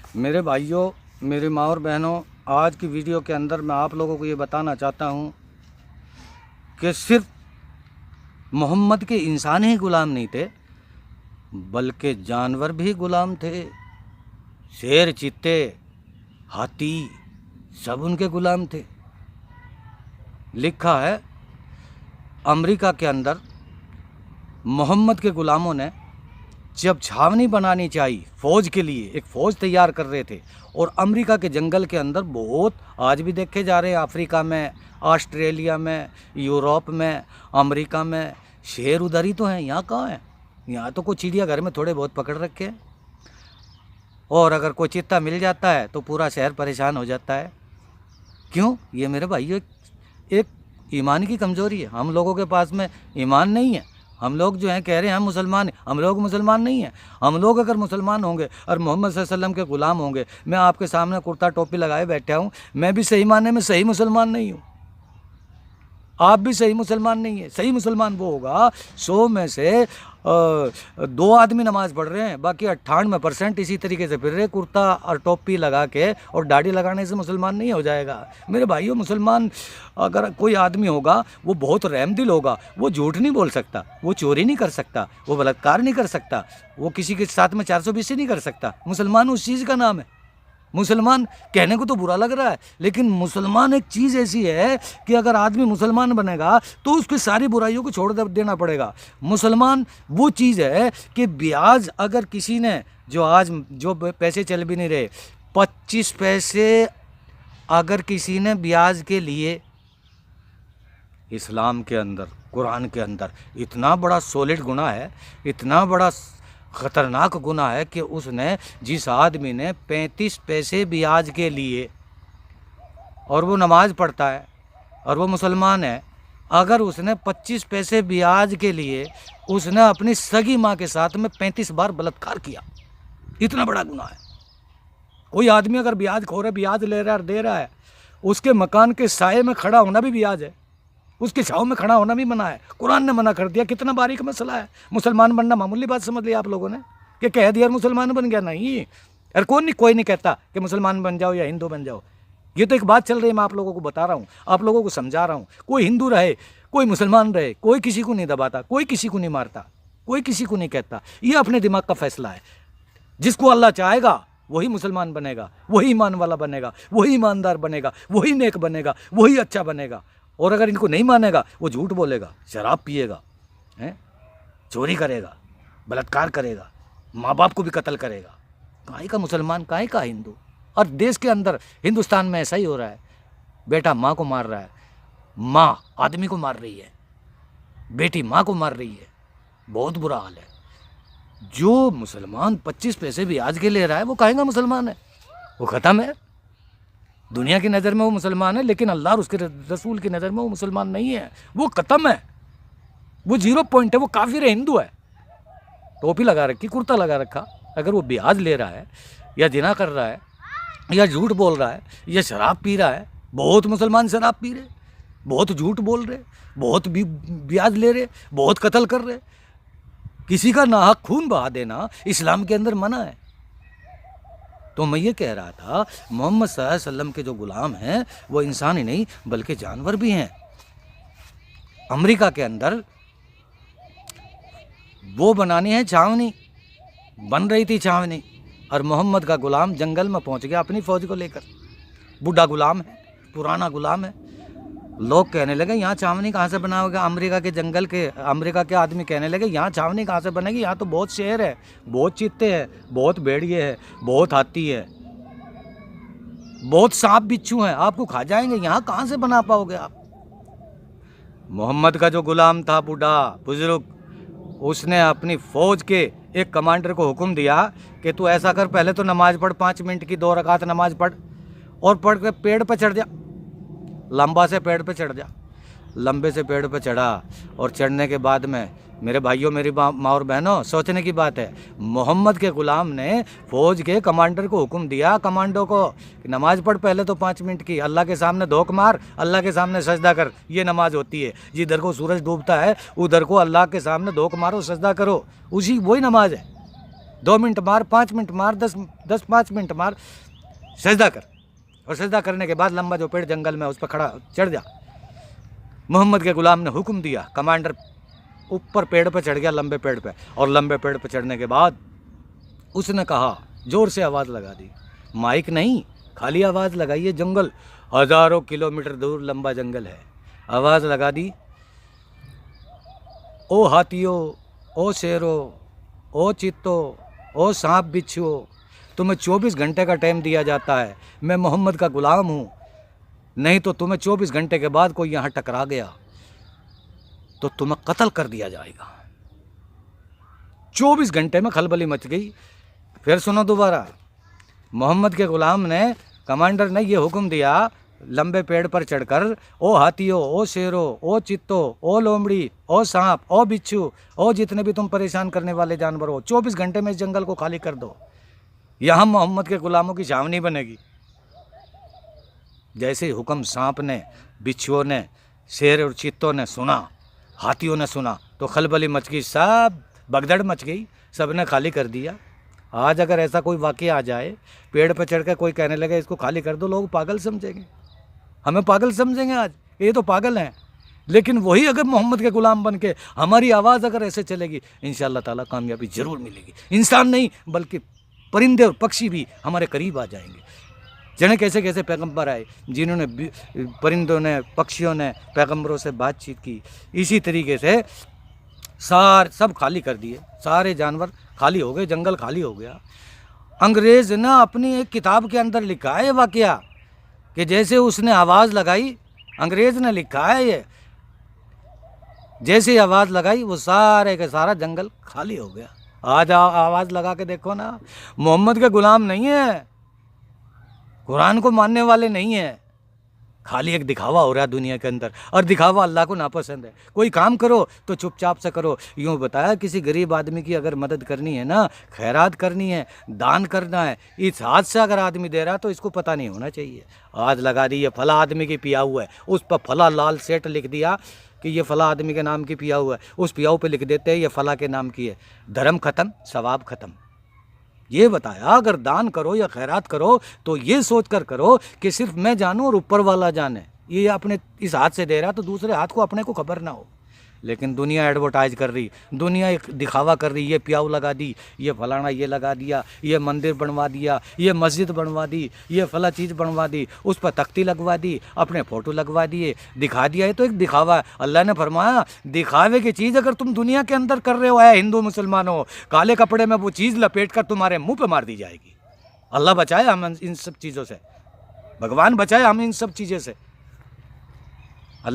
मेरे भाइयों, मेरी माँ और बहनों, आज की वीडियो के अंदर मैं आप लोगों को ये बताना चाहता हूँ कि सिर्फ मोहम्मद के इंसान ही गुलाम नहीं थे, बल्कि जानवर भी गुलाम थे। शेर, चीते, हाथी सब उनके गुलाम थे। लिखा है अमेरिका के अंदर मोहम्मद के गुलामों ने जब छावनी बनानी चाहिए फ़ौज के लिए, एक फ़ौज तैयार कर रहे थे, और अमेरिका के जंगल के अंदर बहुत आज भी देखे जा रहे हैं, अफ्रीका में, ऑस्ट्रेलिया में, यूरोप में, अमेरिका में शेर उधर ही तो हैं। यहाँ कहाँ हैं? यहाँ तो कोई चिड़ियाघर में थोड़े बहुत पकड़ रखे हैं, और अगर कोई चीता मिल जाता है तो पूरा शहर परेशान हो जाता है। क्यों? ये मेरे भाइयों एक ईमान की कमज़ोरी है। हम लोगों के पास में ईमान नहीं है। हम लोग जो हैं कह रहे हैं हम मुसलमान हैं, हम लोग मुसलमान नहीं हैं। हम लोग अगर मुसलमान होंगे और मोहम्मद सल्लल्लाहु अलैहि वसल्लम के ग़ुलाम होंगे, मैं आपके सामने कुर्ता टोपी लगाए बैठा हूँ, मैं भी सही मायने में सही मुसलमान नहीं हूँ। आप भी सही मुसलमान नहीं है। सही मुसलमान वो होगा 100 में से 2 आदमी नमाज़ पढ़ रहे हैं, बाकी 98% इसी तरीके से फिर रहे, कुर्ता और टोपी लगा के और दाढ़ी लगाने से मुसलमान नहीं हो जाएगा। मेरे भाइयों, मुसलमान अगर कोई आदमी होगा वो बहुत रहमदिल होगा। वो झूठ नहीं बोल सकता, वो चोरी नहीं कर सकता, वो बलात्कार नहीं कर सकता, वो किसी के साथ में 420 नहीं कर सकता। मुसलमान उस चीज़ का नाम है। मुसलमान कहने को तो बुरा लग रहा है, लेकिन मुसलमान एक चीज़ ऐसी है कि अगर आदमी मुसलमान बनेगा तो उसकी सारी बुराइयों को छोड़ देना पड़ेगा। मुसलमान वो चीज़ है कि ब्याज अगर किसी ने जो पैसे चल भी नहीं रहे, 25 पैसे अगर किसी ने ब्याज के लिए, इस्लाम के अंदर, कुरान के अंदर इतना बड़ा सॉलिड गुनाह है, इतना बड़ा ख़तरनाक गुनाह है कि उसने, जिस आदमी ने 35 पैसे ब्याज के लिए, और वो नमाज़ पढ़ता है और वो मुसलमान है, अगर उसने 25 पैसे ब्याज के लिए उसने अपनी सगी माँ के साथ में 35 बार बलात्कार किया, इतना बड़ा गुनाह है। कोई आदमी अगर ब्याज खोर है, ब्याज ले रहा है और दे रहा है, उसके मकान के साए में खड़ा होना भी ब्याज है, उसके छाँव में खड़ा होना भी मना है। कुरान ने मना कर दिया। कितना बारीक मसला है। मुसलमान बनना मामूली बात समझ लिया आप लोगों ने कि कह दिया मुसलमान बन गया। नहीं, अरे कोई नहीं कहता कि मुसलमान बन जाओ या हिंदू बन जाओ। ये तो एक बात चल रही है, मैं आप लोगों को बता रहा हूँ, आप लोगों को समझा रहा हूँ। कोई हिंदू रहे, कोई मुसलमान रहे, कोई किसी को नहीं दबाता, कोई किसी को नहीं मारता, कोई किसी को नहीं कहता। ये अपने दिमाग का फैसला है। जिसको अल्लाह चाहेगा वही मुसलमान बनेगा, वही ईमान वाला बनेगा, वही ईमानदार बनेगा, वही नेक बनेगा, वही अच्छा बनेगा। और अगर इनको नहीं मानेगा, वो झूठ बोलेगा, शराब पिएगा, हैं, चोरी करेगा, बलात्कार करेगा, माँ बाप को भी कत्ल करेगा। काहे का मुसलमान, काहे का हिंदू? और देश के अंदर, हिंदुस्तान में ऐसा ही हो रहा है। बेटा माँ को मार रहा है, माँ आदमी को मार रही है, बेटी माँ को मार रही है। बहुत बुरा हाल है। जो मुसलमान 25 पैसे भी आज के ले रहा है, वो काहे का मुसलमान है? वो ख़त्म है। दुनिया की नज़र में वो मुसलमान है, लेकिन अल्लाह और उसके रसूल की नज़र में वो मुसलमान नहीं है। वो ख़त्म है, वो 0 पॉइंट है, वो काफिर है, हिंदू है। टोपी लगा रखी, कुर्ता लगा रखा, अगर वो ब्याज ले रहा है या जिना कर रहा है या झूठ बोल रहा है या शराब पी रहा है, बहुत मुसलमान शराब पी रहे, बहुत झूठ बोल रहे, बहुत ब्याज ले रहे, बहुत कत्ल कर रहे। किसी का नाहक खून बहा देना इस्लाम के अंदर मना है। तो मैं ये कह रहा था, मोहम्मद सल्लल्लाहु अलैहि वसल्लम के जो गुलाम हैं वो इंसान ही नहीं बल्कि जानवर भी हैं। अमेरिका के अंदर वो बनानी है छावनी, बन रही थी छावनी, और मोहम्मद का गुलाम जंगल में पहुंच गया अपनी फ़ौज को लेकर। बूढ़ा गुलाम है, पुराना गुलाम है। लोग कहने लगे यहाँ छावनी कहाँ से बनाओगे? अमेरिका के जंगल के, अमेरिका के आदमी कहने लगे यहाँ छावनी कहाँ से बनेगी? यहाँ तो बहुत शेर है, बहुत चीते हैं, बहुत भेड़िए हैं, बहुत हाथी है, बहुत सांप बिच्छू हैं, आपको खा जाएंगे, यहाँ कहाँ से बना पाओगे आप? मोहम्मद का जो गुलाम था, बूढ़ा बुजुर्ग, उसने अपनी फ़ौज के एक कमांडर को हुक्म दिया कि तू ऐसा कर, पहले तो नमाज़ पढ़, 5 मिनट की 2 रकात नमाज़ पढ़, और पढ़ के पेड़ पर चढ़ जा, लंबा से पेड़ पे चढ़ जा। लंबे से पेड़ पे चढ़ा, और चढ़ने के बाद में मेरे भाइयों, मेरी माँ और बहनों, सोचने की बात है, मोहम्मद के ग़ुलाम ने फ़ौज के कमांडर को हुक्म दिया, कमांडो को, कि नमाज़ पढ़ पहले तो 5 मिनट की, अल्लाह के सामने धोख मार, अल्लाह के सामने सजदा कर। ये नमाज़ होती है। जिधर को सूरज डूबता है उधर को अल्लाह के सामने धोख मारो, सजदा करो, वही नमाज है। 2 मिनट मार, 5 मिनट मार, 10-5 मिनट मार, सजदा कर, और सजदा करने के बाद लंबा जो पेड़ जंगल में उस पर खड़ा चढ़ जा। मोहम्मद के गुलाम ने हुक्म दिया, कमांडर ऊपर पेड़ पर चढ़ गया, लंबे पेड़ पे, और लंबे पेड़ पर चढ़ने के बाद उसने कहा, जोर से आवाज़ लगा दी, माइक नहीं, खाली आवाज़ लगाइए, जंगल हज़ारों किलोमीटर दूर लंबा जंगल है। आवाज़ लगा दी, ओ हाथियों, ओ शेरों, ओ चीतों, ओ सांप बिच्छुओं, तुम्हें 24 घंटे का टाइम दिया जाता है। मैं मोहम्मद का गुलाम हूँ, नहीं तो तुम्हें 24 घंटे के बाद कोई यहाँ टकरा गया तो तुम्हें कत्ल कर दिया जाएगा। 24 घंटे में खलबली मच गई। फिर सुनो दोबारा, मोहम्मद के गुलाम ने, कमांडर ने ये हुक्म दिया लंबे पेड़ पर चढ़कर, ओ हाथियों, ओ शेरों, ओ चित्तों, ओ लोमड़ी, ओ सांप, ओ बिच्छू, ओ जितने भी तुम परेशान करने वाले जानवर हो, 24 घंटे में इस जंगल को खाली कर दो, यहाँ मोहम्मद के गुलामों की छावनी बनेगी। जैसे ही हुक्म सांप ने, बिच्छुओं ने, शेर और चित्तों ने सुना, हाथियों ने सुना, तो खलबली मच गई, सब भगदड़ मच गई, सब ने खाली कर दिया। आज अगर ऐसा कोई वाक़या आ जाए, पेड़ पर चढ़ कर कोई कहने लगे इसको खाली कर दो, लोग पागल समझेंगे, हमें पागल समझेंगे, आज ये तो पागल हैं। लेकिन वही अगर मोहम्मद के गुलाम बन के हमारी आवाज़ अगर ऐसे चलेगी, इंशाअल्लाह ताला कामयाबी ज़रूर मिलेगी। इंसान नहीं बल्कि परिंदे और पक्षी भी हमारे करीब आ जाएंगे। जाने कैसे कैसे पैगंबर आए, जिन्होंने परिंदों ने, पक्षियों ने पैगंबरों से बातचीत की। इसी तरीके से सब खाली कर दिए, सारे जानवर खाली हो गए, जंगल खाली हो गया। अंग्रेज़ ने अपनी एक किताब के अंदर लिखा है वाक़या कि जैसे उसने आवाज़ लगाई, अंग्रेज़ ने लिखा है ये, जैसे ही आवाज़ लगाई वो सारे का सारा जंगल खाली हो गया। आज आवाज़ लगा के देखो ना, मोहम्मद के गुलाम नहीं है, कुरान को मानने वाले नहीं है, खाली एक दिखावा हो रहा है दुनिया के अंदर, और दिखावा अल्लाह को नापसंद है। कोई काम करो तो चुपचाप से करो। यूँ बताया, किसी गरीब आदमी की अगर मदद करनी है ना, खैरात करनी है, दान करना है, इस हाथ से अगर आदमी दे रहा है तो इसको पता नहीं होना चाहिए। आज लगा दी ये फला आदमी की पिया हुआ है, उस पर फला लाल सेठ लिख दिया कि ये फला आदमी के नाम की पिया हुआ है, उस पियाऊ पे लिख देते हैं ये फला के नाम की है। धर्म ख़त्म, सवाब ख़त्म। ये बताया अगर दान करो या खैरात करो तो ये सोच कर करो कि सिर्फ मैं जानूँ और ऊपर वाला जाने। ये अपने इस हाथ से दे रहा तो दूसरे हाथ को अपने को खबर ना हो। लेकिन दुनिया एडवर्टाइज कर रही, दुनिया एक दिखावा कर रही, ये प्याऊ लगा दी, ये फलाना ये लगा दिया, ये मंदिर बनवा दिया, ये मस्जिद बनवा दी, ये फला चीज़ बनवा दी, उस पर तख्ती लगवा दी, अपने फ़ोटो लगवा दिए, दिखा दिया। ये तो एक दिखावा है। अल्लाह ने फरमाया दिखावे की चीज़ अगर तुम दुनिया के अंदर कर रहे हो, है हिंदू मुसलमानों, काले कपड़े में वो चीज़ लपेट कर तुम्हारे मुँह पर मार दी जाएगी। अल्लाह बचाए हम इन सब चीज़ों से, भगवान बचाए हम इन सब चीज़ों से।